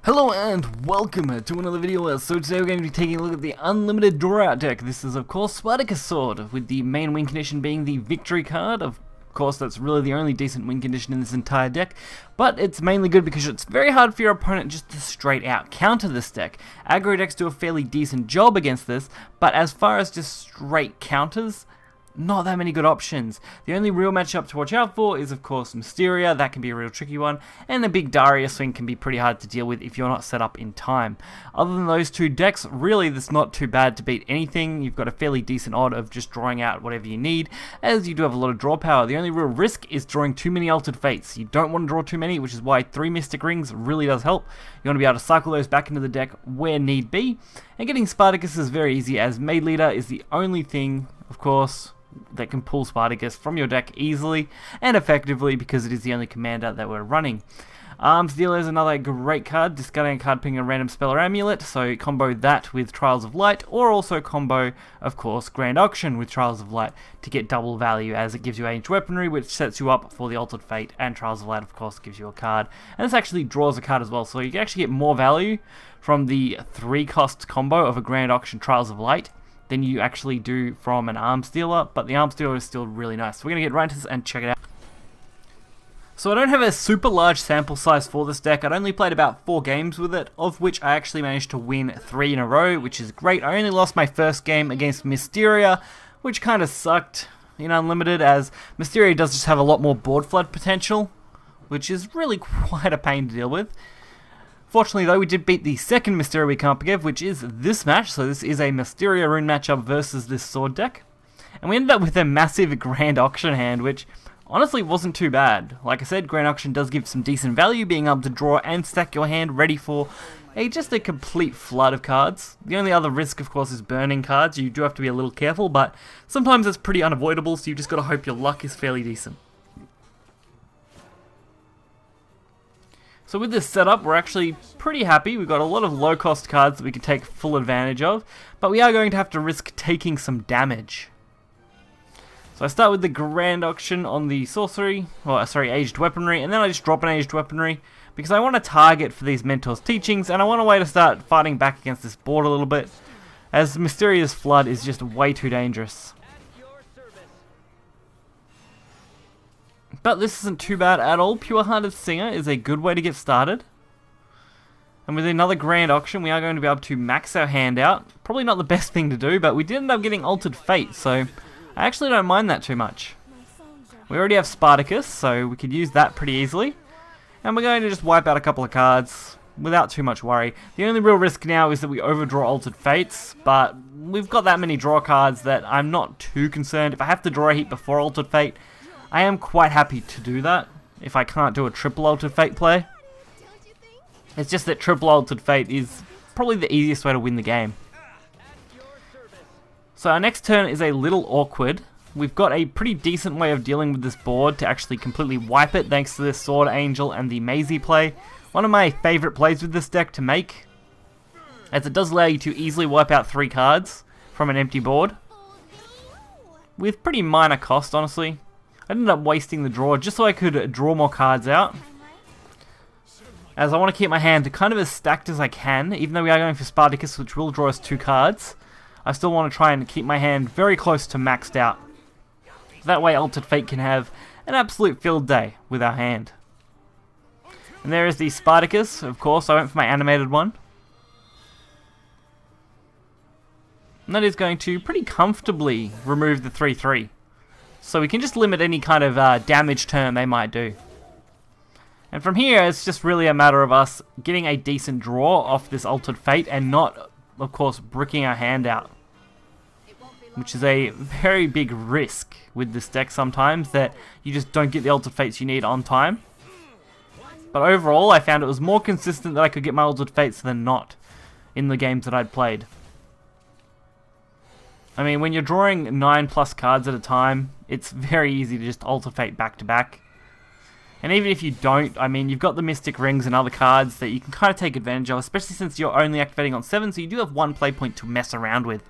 Hello and welcome to another video. So today we're going to be taking a look at the unlimited draw out deck. This is of course Spartacus sword, with the main win condition being the victory card. Of course that's really the only decent win condition in this entire deck, but it's mainly good because it's very hard for your opponent just to straight out counter this deck. Aggro decks do a fairly decent job against this, but as far as just straight counters, not that many good options. The only real matchup to watch out for is of course Mysteria. That can be a real tricky one, and the big Daria swing can be pretty hard to deal with if you're not set up in time. Other than those two decks, really that's not too bad to beat anything. You've got a fairly decent odd of just drawing out whatever you need, as you do have a lot of draw power. The only real risk is drawing too many Altered Fates. You don't want to draw too many, which is why 3 Mystic Rings really does help. You want to be able to cycle those back into the deck where need be, and getting Spartacus is very easy, as Mage Leader is the only thing, of course, that can pull Spartacus from your deck easily and effectively, because it is the only commander that we're running. Arms Dealer is another great card, discarding a card, picking a random spell or amulet, so combo that with Trials of Light, or also combo, of course, Grand Auction with Trials of Light to get double value, as it gives you Aged Weaponry, which sets you up for the Altered Fate, and Trials of Light, of course, gives you a card. And this actually draws a card as well, so you can actually get more value from the 3-cost combo of a Grand Auction Trials of Light than you actually do from an Arms Dealer, but the Arms Dealer is still really nice. So we're going to get right into this and check it out. So I don't have a super large sample size for this deck. I'd only played about 4 games with it, of which I actually managed to win 3 in a row, which is great. I only lost my first game against Mysteria, which kind of sucked in Unlimited, as Mysteria does just have a lot more board flood potential, which is really quite a pain to deal with. Fortunately though, we did beat the second Mysteria we come up against, which is this match. So this is a Mysteria rune matchup versus this sword deck. And we ended up with a massive Grand Auction hand, which honestly wasn't too bad. Like I said, Grand Auction does give some decent value, being able to draw and stack your hand ready for just a complete flood of cards. The only other risk, of course, is burning cards. You do have to be a little careful, but sometimes it's pretty unavoidable, so you just got to hope your luck is fairly decent. So with this setup, we're actually pretty happy. We've got a lot of low-cost cards that we can take full advantage of, but we are going to have to risk taking some damage. So I start with the Grand Auction on the sorcery, Aged Weaponry, and then I just drop an Aged Weaponry, because I want to target for these Mentor's Teachings, and I want a way to start fighting back against this board a little bit, as Mysteria's Flood is just way too dangerous. But this isn't too bad at all. Pure-Hearted Singer is a good way to get started. And with another Grand Auction, we are going to be able to max our hand out. Probably not the best thing to do, but we did end up getting Altered Fate, so I actually don't mind that too much. We already have Spartacus, so we could use that pretty easily. And we're going to just wipe out a couple of cards without too much worry. The only real risk now is that we overdraw Altered Fates, but we've got that many draw cards that I'm not too concerned. If I have to draw a heap before Altered Fate, I am quite happy to do that if I can't do a triple Altered Fate play. It's just that triple Altered Fate is probably the easiest way to win the game. So our next turn is a little awkward. We've got a pretty decent way of dealing with this board to actually completely wipe it, thanks to this Sword Angel and the Maisie play. One of my favourite plays with this deck to make, as it does allow you to easily wipe out 3 cards from an empty board, with pretty minor cost, honestly. I ended up wasting the draw just so I could draw more cards out, as I want to keep my hand kind of as stacked as I can. Even though we are going for Spartacus, which will draw us 2 cards, I still want to try and keep my hand very close to maxed out. That way Altered Fate can have an absolute field day with our hand. And there is the Spartacus, of course. I went for my animated one. And that is going to pretty comfortably remove the 3/3. So we can just limit any kind of damage turn they might do. And from here, it's just really a matter of us getting a decent draw off this Altered Fate and not, of course, bricking our hand out. Which is a very big risk with this deck sometimes, that you just don't get the Altered Fates you need on time. But overall, I found it was more consistent that I could get my Altered Fates than not in the games that I'd played. I mean, when you're drawing 9+ cards at a time, it's very easy to just Altered Fate back to back. And even if you don't, I mean, you've got the Mystic Rings and other cards that you can kind of take advantage of, especially since you're only activating on 7, so you do have 1 play point to mess around with.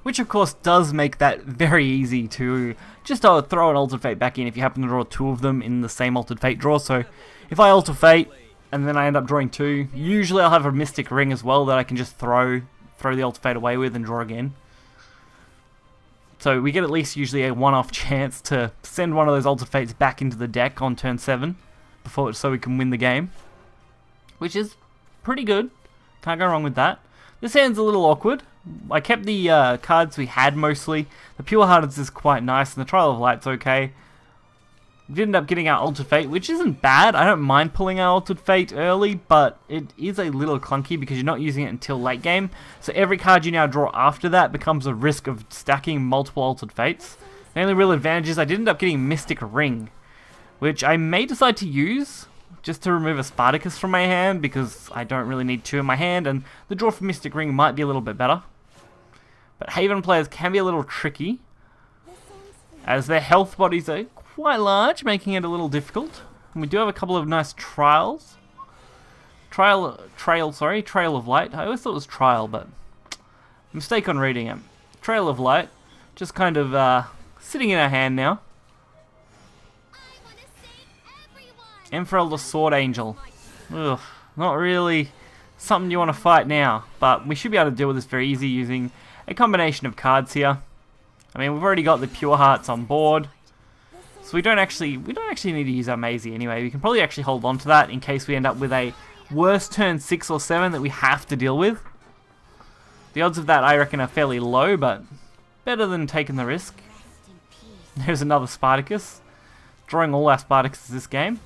Which of course does make that very easy to just throw an Altered Fate back in if you happen to draw 2 of them in the same Altered Fate draw. So if I Alter Fate, and then I end up drawing 2. Usually I'll have a Mystic Ring as well that I can just throw the Altered Fate away with and draw again. So we get at least usually a one-off chance to send one of those Altered Fates back into the deck on turn 7 so we can win the game, which is pretty good. Can't go wrong with that. This hand's a little awkward. I kept the cards we had mostly. The Pure Hearted is quite nice, and the Trial of Light's okay. We did end up getting our Altered Fate, which isn't bad. I don't mind pulling our Altered Fate early, but it is a little clunky because you're not using it until late game. So every card you now draw after that becomes a risk of stacking multiple Altered Fates. The only real advantage is I did end up getting Mystic Ring, which I may decide to use just to remove a Spartacus from my hand because I don't really need 2 in my hand, and the draw for Mystic Ring might be a little bit better. But Haven players can be a little tricky, as their health bodies are quite large, making it a little difficult. And we do have a couple of nice trials. Trail of Light. I always thought it was Trial, but mistake on reading it. Trail of Light, just kind of sitting in our hand now. Emperor the Sword Angel. Ugh, not really something you want to fight now, but we should be able to deal with this very easy using a combination of cards here. I mean, we've already got the Pure Hearts on board, so we don't actually need to use our Maisie anyway. We can probably actually hold on to that in case we end up with a worse turn 6 or 7 that we have to deal with. The odds of that, I reckon, are fairly low, but better than taking the risk. There's another Spartacus. Drawing all our Spartacuses this game.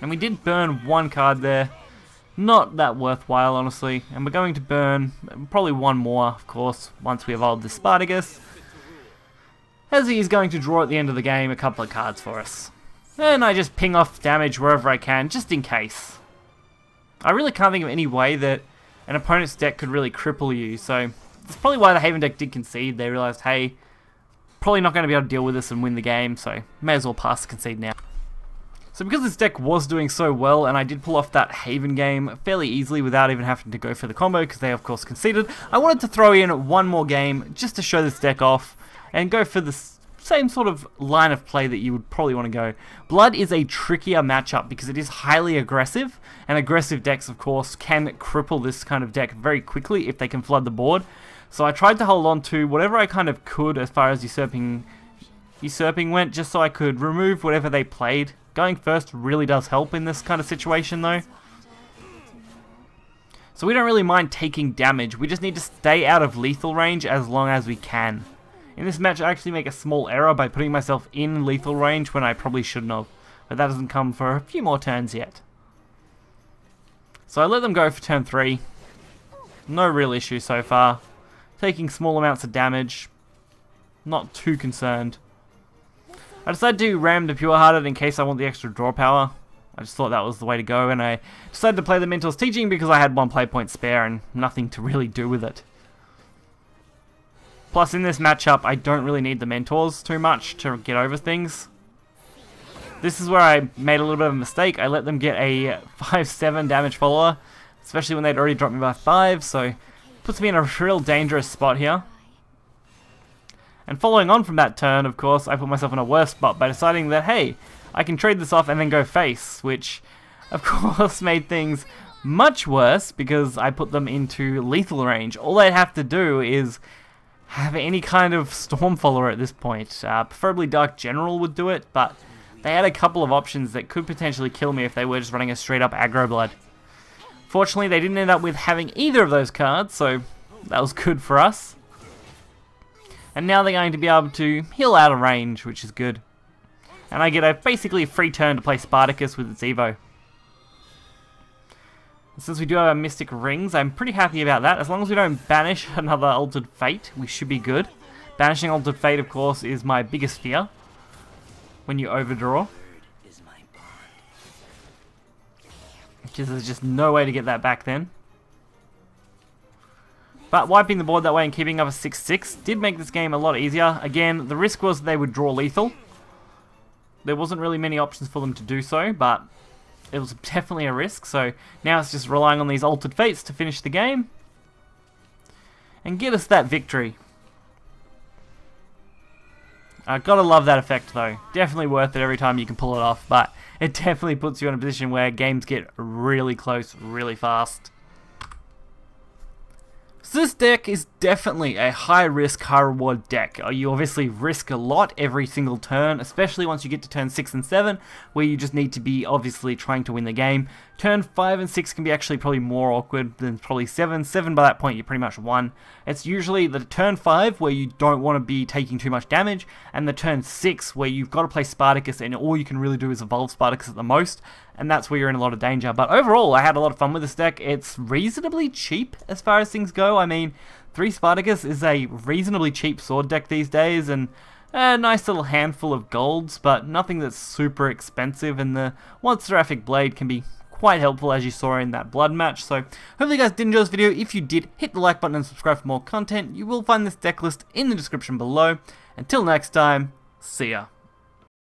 And we did burn 1 card there. Not that worthwhile, honestly. And we're going to burn probably 1 more, of course, once we evolve the Spartacus, as he is going to draw at the end of the game a couple of cards for us. And I just ping off damage wherever I can, just in case. I really can't think of any way that an opponent's deck could really cripple you, so that's probably why the Haven deck did concede. They realized, hey, probably not going to be able to deal with this and win the game, so may as well pass the concede now. So because this deck was doing so well, and I did pull off that Haven game fairly easily without even having to go for the combo, because they of course conceded, I wanted to throw in 1 more game just to show this deck off, and go for the same sort of line of play that you would probably want to go. Blood is a trickier matchup because it is highly aggressive, and aggressive decks of course can cripple this kind of deck very quickly if they can flood the board. So I tried to hold on to whatever I kind of could as far as usurping went, just so I could remove whatever they played. Going first really does help in this kind of situation though. So we don't really mind taking damage, we just need to stay out of lethal range as long as we can. In this match I actually make a small error by putting myself in lethal range when I probably shouldn't have, but that doesn't come for a few more turns yet. So I let them go for turn 3. No real issue so far. Taking small amounts of damage. Not too concerned. I decided to ram the Pure Hearted in case I want the extra draw power. I just thought that was the way to go, and I decided to play the Mentor's Teaching because I had 1 play point spare and nothing to really do with it. Plus in this matchup I don't really need the Mentors too much to get over things. This is where I made a little bit of a mistake. I let them get a 5-7 damage follower, especially when they'd already dropped me by 5, so puts me in a real dangerous spot here. And following on from that turn, of course, I put myself in a worse spot by deciding that, hey, I can trade this off and then go face, which, of course, made things much worse because I put them into lethal range. All they'd have to do is have any kind of storm follower at this point. Preferably Dark General would do it, but they had a couple of options that could potentially kill me if they were just running a straight up aggro blood. Fortunately, they didn't end up with having either of those cards, so that was good for us. And now they're going to be able to heal out of range, which is good. And I get basically a free turn to play Spartacus with its Evo. And since we do have our Mystic Rings, I'm pretty happy about that. As long as we don't banish another Altered Fate, we should be good. Banishing Altered Fate, of course, is my biggest fear when you overdraw. Because there's just no way to get that back then. But wiping the board that way and keeping up a 6-6 did make this game a lot easier. Again, the risk was they would draw lethal. There wasn't really many options for them to do so, but it was definitely a risk. So now it's just relying on these Altered Fates to finish the game and get us that victory. Gotta love that effect though. Definitely worth it every time you can pull it off, but it definitely puts you in a position where games get really close really fast. So this deck is definitely a high risk, high reward deck. You obviously risk a lot every single turn, especially once you get to turn 6 and 7, where you just need to be obviously trying to win the game. Turn 5 and 6 can be actually probably more awkward than probably 7. 7 by that point you pretty much won. It's usually the turn 5 where you don't want to be taking too much damage, and the turn 6 where you've got to play Spartacus and all you can really do is evolve Spartacus at the most, and that's where you're in a lot of danger. But overall, I had a lot of fun with this deck. It's reasonably cheap as far as things go. I mean, 3 Spartacus is a reasonably cheap sword deck these days, and a nice little handful of golds, but nothing that's super expensive, and the one Seraphic Blade can be quite helpful as you saw in that blood match. So hopefully you guys did enjoy this video. If you did, hit the like button and subscribe for more content. You will find this deck list in the description below. Until next time, see ya.